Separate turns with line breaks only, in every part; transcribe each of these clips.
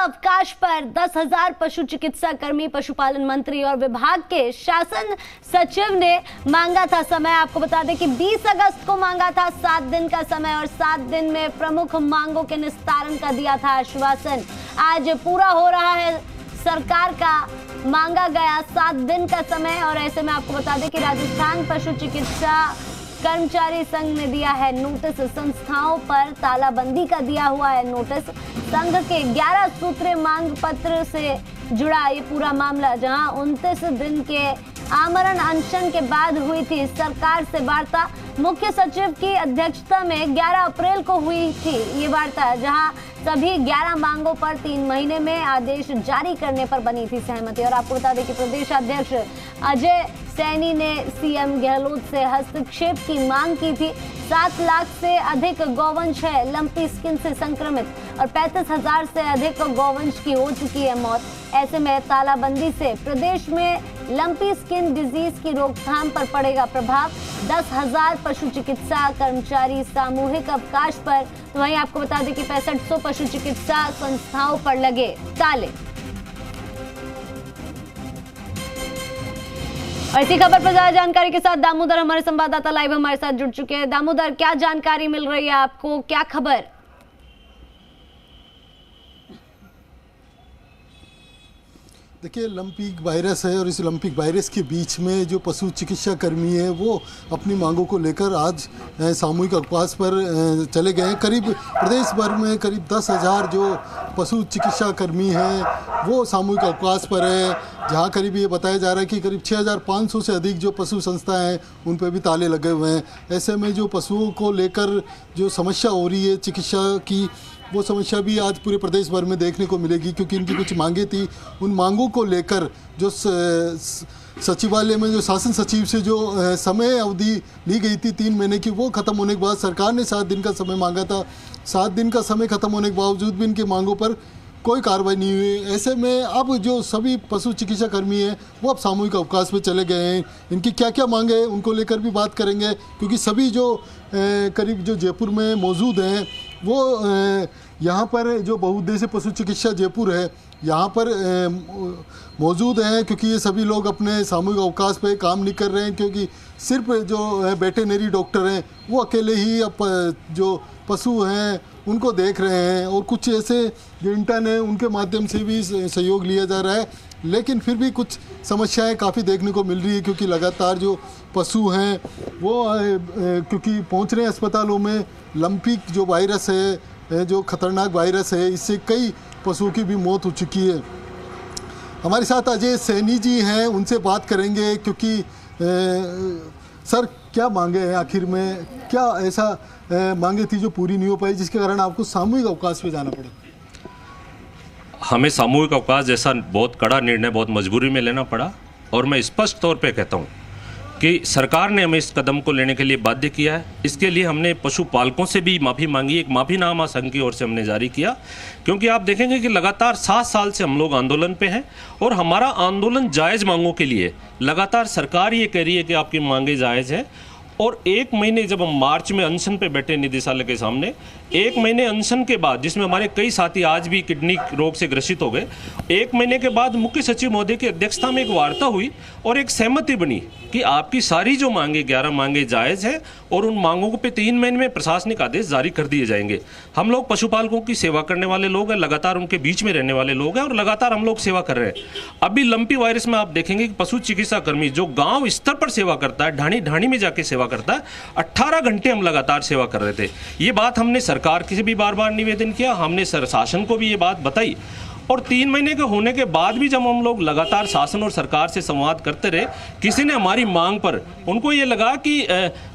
अवकाश पर 10,000 पशु चिकित्सा कर्मी, पशुपालन मंत्री और विभाग के शासन सचिव ने मांगा था समय। आपको बता दें कि 20 अगस्त को मांगा था 7 दिन का समय और 7 दिन में प्रमुख मांगों के निस्तारण का दिया था आश्वासन। आज पूरा हो रहा है सरकार का मांगा गया 7 दिन का समय। और ऐसे में आपको बता दें कि राजस्थान पशु चिकित्सा कर्मचारी संघ ने दिया है नोटिस। संस्थाओं पर तालाबंदी का दिया हुआ है नोटिस। संघ के 11 सूत्रीय मांग पत्र से जुड़ा ये पूरा मामला, जहां 29 दिन के आमरण अनशन के बाद हुई थी सरकार से वार्ता। मुख्य सचिव की अध्यक्षता में 11 अप्रैल को हुई थी ये वार्ता, जहां सभी 11 मांगों पर 3 महीने में आदेश जारी करने पर बनी थी सहमति। और आपको बता दें कि प्रदेश अध्यक्ष अजय सैनी ने सीएम गहलोत से हस्तक्षेप की मांग की थी। 7 लाख से अधिक गौवंश है लंपी स्किन से संक्रमित और 35,000 से अधिक गौवंश की हो चुकी है मौत। ऐसे में तालाबंदी से प्रदेश में लंपी स्किन डिजीज की रोकथाम पर पड़ेगा प्रभाव। 10,000 पशु चिकित्सा कर्मचारी सामूहिक अवकाश पर, तो वहीं आपको बता दें कि 6500 पशु चिकित्सा संस्थाओं पर लगे ताले। और इसी खबर पर ज्यादा जानकारी के साथ दामोदर हमारे संवाददाता लाइव हमारे साथ जुड़ चुके हैं। दामोदर, क्या जानकारी मिल रही है आपको, क्या खबर?
देखिए, लंपी वायरस है और इस लंपी वायरस के बीच में जो पशु चिकित्सा कर्मी है वो अपनी मांगों को लेकर आज सामूहिक अवकाश पर चले गए हैं। करीब प्रदेश भर में करीब 10,000 जो पशु चिकित्सा कर्मी हैं वो सामूहिक अवकाश पर है, जहां करीब ये बताया जा रहा है कि करीब 6,500 से अधिक जो पशु संस्थाएं हैं उन पर भी ताले लगे हुए हैं। ऐसे में जो पशुओं को लेकर जो समस्या हो रही है चिकित्सा की, वो समस्या भी आज पूरे प्रदेश भर में देखने को मिलेगी, क्योंकि इनकी कुछ मांगें थी। उन मांगों को लेकर जो सचिवालय में जो शासन सचिव से जो समय अवधि ली गई थी 3 महीने की, वो खत्म होने के बाद सरकार ने 7 दिन का समय मांगा था। 7 दिन का समय खत्म होने के बावजूद भी इनकी मांगों पर कोई कार्रवाई नहीं हुई। ऐसे में अब जो सभी पशु चिकित्सा कर्मी हैं वो अब सामूहिक अवकाश पे चले गए हैं। इनकी क्या क्या मांगे हैं उनको लेकर भी बात करेंगे, क्योंकि सभी जो करीब जो जयपुर में मौजूद हैं वो यहाँ पर जो बहुउद्देशीय पशु चिकित्सा जयपुर है यहाँ पर मौजूद हैं, क्योंकि ये सभी लोग अपने सामूहिक अवकाश पे काम नहीं कर रहे हैं, क्योंकि सिर्फ जो वेटरनरी डॉक्टर हैं वो अकेले ही अब जो पशु हैं उनको देख रहे हैं, और कुछ ऐसे जो इंटर्न हैं उनके माध्यम से भी सहयोग लिया जा रहा है। लेकिन फिर भी कुछ समस्याएं काफ़ी देखने को मिल रही है, क्योंकि लगातार जो पशु हैं वो क्योंकि पहुंच रहे हैं अस्पतालों में। लंपी जो वायरस है, जो खतरनाक वायरस है, इससे कई पशुओं की भी मौत हो चुकी है। हमारे साथ अजय सैनी जी हैं, उनसे बात करेंगे, क्योंकि सर क्या मांगे हैं आखिर में, क्या ऐसा मांगे थी जो पूरी नहीं हो पाई जिसके कारण आपको सामूहिक अवकाश पे जाना पड़ा?
हमें सामूहिक अवकाश जैसा बहुत कड़ा निर्णय बहुत मजबूरी में लेना पड़ा, और मैं स्पष्ट तौर पे कहता हूँ कि सरकार ने हमें इस कदम को लेने के लिए बाध्य किया है। इसके लिए हमने पशुपालकों से भी माफ़ी मांगी। एक माफ़ीनामा संघ की ओर से हमने जारी किया, क्योंकि आप देखेंगे कि लगातार 7 साल से हम लोग आंदोलन पे हैं, और हमारा आंदोलन जायज़ मांगों के लिए लगातार सरकार ये कह रही है कि आपकी मांगे जायज़ है। और 1 महीने जब हम मार्च में अनशन पे बैठे निदेशालय के सामने, 1 महीने अनशन के बाद, जिसमें हमारे कई साथी आज भी किडनी रोग से ग्रसित हो गए, 1 महीने के बाद मुख्य सचिव महोदय की अध्यक्षता में एक वार्ता हुई और एक सहमति बनी कि आपकी सारी जो मांगे 11 मांगे जायज़ है, और उन मांगों पे 3 महीने में प्रशासनिक आदेश जारी कर दिए जाएंगे। हम लोग पशुपालकों की सेवा करने वाले लोग हैं, लगातार उनके बीच में रहने वाले लोग हैं, और लगातार हम लोग सेवा कर रहे हैं। अभी लंपी वायरस में आप देखेंगे कि पशु चिकित्सा कर्मी जो गाँव स्तर पर सेवा करता है, ढाणी ढाणी में जाके सेवा करता है, 18 घंटे हम लगातार सेवा कर रहे थे। ये बात हमने सरकार से भी बार बार निवेदन किया, हमने शासन को भी ये बात बताई, और 3 महीने के होने के बाद भी जब हम लोग लगातार शासन और सरकार से संवाद करते रहे, किसी ने हमारी मांग पर, उनको ये लगा कि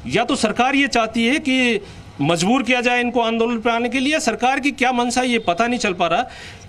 या तो सरकार ये चाहती है कि मजबूर किया जाए इनको आंदोलन पर आने के लिए, सरकार की क्या मंशा ये पता नहीं चल पा रहा।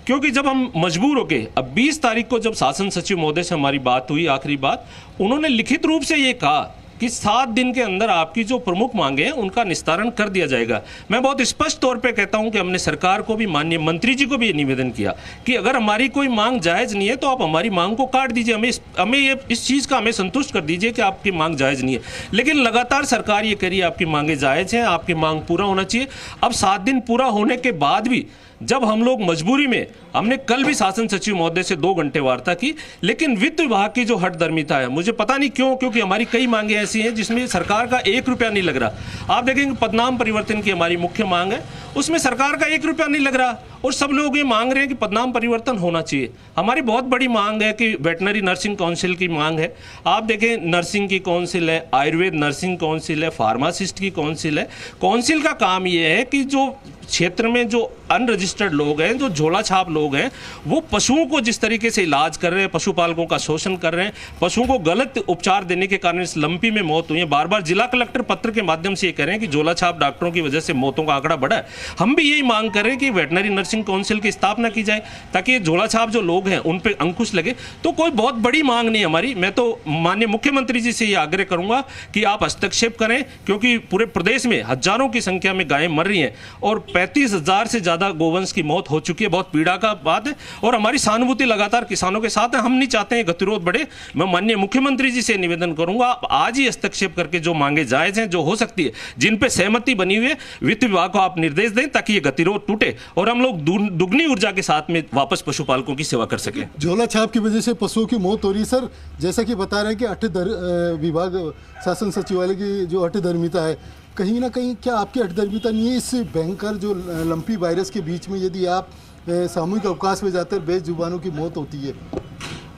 क्योंकि जब हम मजबूर हो गए, अब 20 तारीख को जब शासन सचिव महोदय से हमारी बात हुई, आखिरी बात, उन्होंने लिखित रूप से ये कहा कि 7 दिन के अंदर आपकी जो प्रमुख मांगे हैं उनका निस्तारण कर दिया जाएगा। मैं बहुत स्पष्ट तौर पे कहता हूं कि हमने सरकार को भी, माननीय मंत्री जी को भी निवेदन किया कि अगर हमारी कोई मांग जायज़ नहीं है तो आप हमारी मांग को काट दीजिए, हमें ये इस चीज़ का हमें संतुष्ट कर दीजिए कि आपकी मांग जायज़ नहीं है। लेकिन लगातार सरकार ये कह रही है आपकी मांगे जायज़ हैं, आपकी मांग पूरा होना चाहिए। अब 7 दिन पूरा होने के बाद भी जब हम लोग मजबूरी में, हमने कल भी शासन सचिव महोदय से 2 घंटे वार्ता की, लेकिन वित्त विभाग की जो हठधर्मिता है, मुझे पता नहीं क्यों, क्योंकि हमारी कई मांगे ऐसी हैं जिसमें सरकार का 1 रुपया नहीं लग रहा। आप देखेंगे पदनाम परिवर्तन की हमारी मुख्य मांग है, उसमें सरकार का 1 रुपया नहीं लग रहा और सब लोग ये मांग रहे हैं कि पदनाम परिवर्तन होना चाहिए। हमारी बहुत बड़ी मांग है कि वेटनरी नर्सिंग काउंसिल की मांग है। आप देखें नर्सिंग की काउंसिल है, आयुर्वेद नर्सिंग काउंसिल है, फार्मासिस्ट की काउंसिल है। काउंसिल का काम ये है कि जो क्षेत्र में जो अनरजिस्टर्ड लोग हैं, जो झोला छाप लोग हैं, वो पशुओं को जिस तरीके से इलाज कर रहे हैं, पशुपालकों का शोषण कर रहे हैं, पशुओं को गलत उपचार देने के कारण इस लंपी में मौत हुई है। बार बार जिला कलेक्टर पत्र के माध्यम से ये कह रहे हैं कि झोला छाप डॉक्टरों की वजह से मौतों का आंकड़ा बढ़ा है। हम भी यही मांग कर रहे हैं कि वेटनरी नर्सिंग काउंसिल की स्थापना की जाए ताकि ये झोला छाप जो लोग हैं उन पर अंकुश लगे। तो कोई बहुत बड़ी मांग नहीं हमारी। मैं तो माननीय मुख्यमंत्री जी से ये आग्रह करूंगा कि आप हस्तक्षेप करें, क्योंकि पूरे प्रदेश में हजारों की संख्या में गायें मर रही हैं और 35,000 से ज़्यादा गोवंश की मौत हो चुकी है। बहुत पीड़ा का बात है और हमारी सहानुभूति लगातार किसानों के साथ है। हम नहीं चाहते हैं गतिरोध बढ़े। मैं माननीय मुख्यमंत्री जी से निवेदन करूंगा, आप आज ही हस्तक्षेप करके जो मांगे जायज़ हैं, जो हो सकती है, जिन पे सहमति बनी हुई है, वित्त विभाग को आप निर्देश दें ताकि ये गतिरोध टूटे और हम लोग दुगनी ऊर्जा के साथ में वापस पशुपालकों की सेवा कर सकें।
झोला छाप की वजह से पशुओं की मौत हो रही है सर, जैसा कि बता रहे हैं कि विभाग शासन सचिवालय की जो हठधर्मिता है, कहीं ना कहीं क्या आपकी हठधर्मिता नहीं है इस भयंकर जो लंपी वायरस के बीच में, यदि आप सामूहिक अवकाश में जाकर बेजुबानों की मौत होती है?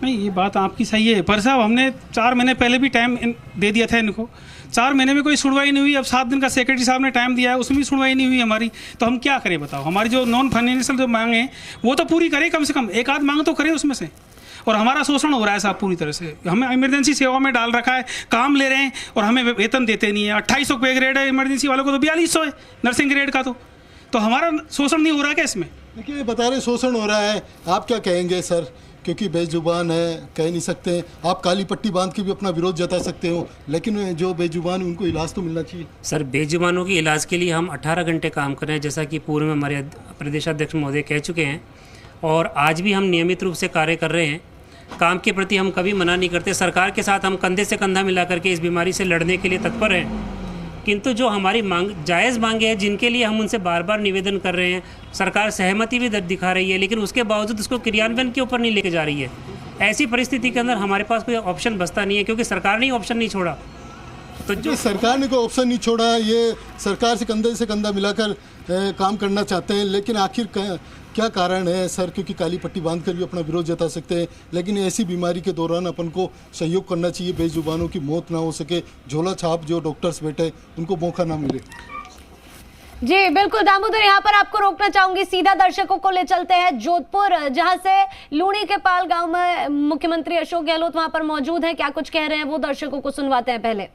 नहीं, ये बात आपकी सही है, पर साहब हमने 4 महीने पहले भी टाइम दे दिया था इनको। 4 महीने में कोई सुनवाई नहीं हुई। अब 7 दिन का सेक्रेटरी साहब ने टाइम दिया है, उसमें भी सुनवाई नहीं हुई हमारी। तो हम क्या करें बताओ? हमारी जो नॉन फाइनेंशियल जो मांग है वो तो पूरी करें, कम से कम एक आध मांग तो करें उसमें से। और हमारा शोषण हो रहा है साहब पूरी तरह से। हमें इमरजेंसी सेवा में डाल रखा है, काम ले रहे हैं और हमें वेतन देते नहीं है। 2800 पे ग्रेड है इमरजेंसी वालों को, तो 4200 है नर्सिंग ग्रेड का। तो हमारा शोषण नहीं हो रहा क्या इसमें?
देखिए, बता रहे शोषण हो रहा है, आप क्या कहेंगे सर? क्योंकि बेजुबान है, कह नहीं सकते। आप काली पट्टी बांध के भी अपना विरोध जता सकते हो, लेकिन जो बेजुबान उनको इलाज तो मिलना चाहिए।
सर, बेजुबानों के इलाज के लिए हम 18 घंटे काम कर रहे हैं, जैसा कि पूर्व में हमारे प्रदेशाध्यक्ष महोदय कह चुके हैं, और आज भी हम नियमित रूप से कार्य कर रहे हैं। काम के प्रति हम कभी मना नहीं करते। सरकार के साथ हम कंधे से कंधा मिला करके इस बीमारी से लड़ने के लिए तत्पर हैं। किंतु जो हमारी मांग जायज़ मांगे हैं, जिनके लिए हम उनसे बार बार निवेदन कर रहे हैं, सरकार सहमति भी दिखा रही है, लेकिन उसके बावजूद उसको क्रियान्वयन के ऊपर नहीं लेके जा रही है। ऐसी परिस्थिति के अंदर हमारे पास कोई ऑप्शन बचता नहीं है, क्योंकि सरकार ने ऑप्शन नहीं छोड़ा।
तो जो सरकार ने कोई ऑप्शन नहीं छोड़ा, ये सरकार से कंधे से कंधा मिलाकर काम करना चाहते हैं, लेकिन आखिर क्या कारण है सर? क्योंकि काली पट्टी बांध कर भी अपना विरोध जता सकते हैं, लेकिन ऐसी बीमारी के दौरान अपन को सहयोग करना चाहिए, बेजुबानों की मौत ना हो सके, झोला छाप जो डॉक्टर्स बैठे उनको मौका ना मिले।
जी बिल्कुल दामोदर, यहाँ पर आपको रोकना चाहूंगी, सीधा दर्शकों को ले चलते हैं जोधपुर, जहां से लूणी के पाल गांव में मुख्यमंत्री अशोक गहलोत वहां पर मौजूद हैं। क्या कुछ कह रहे हैं वो दर्शकों को सुनवाते हैं पहले।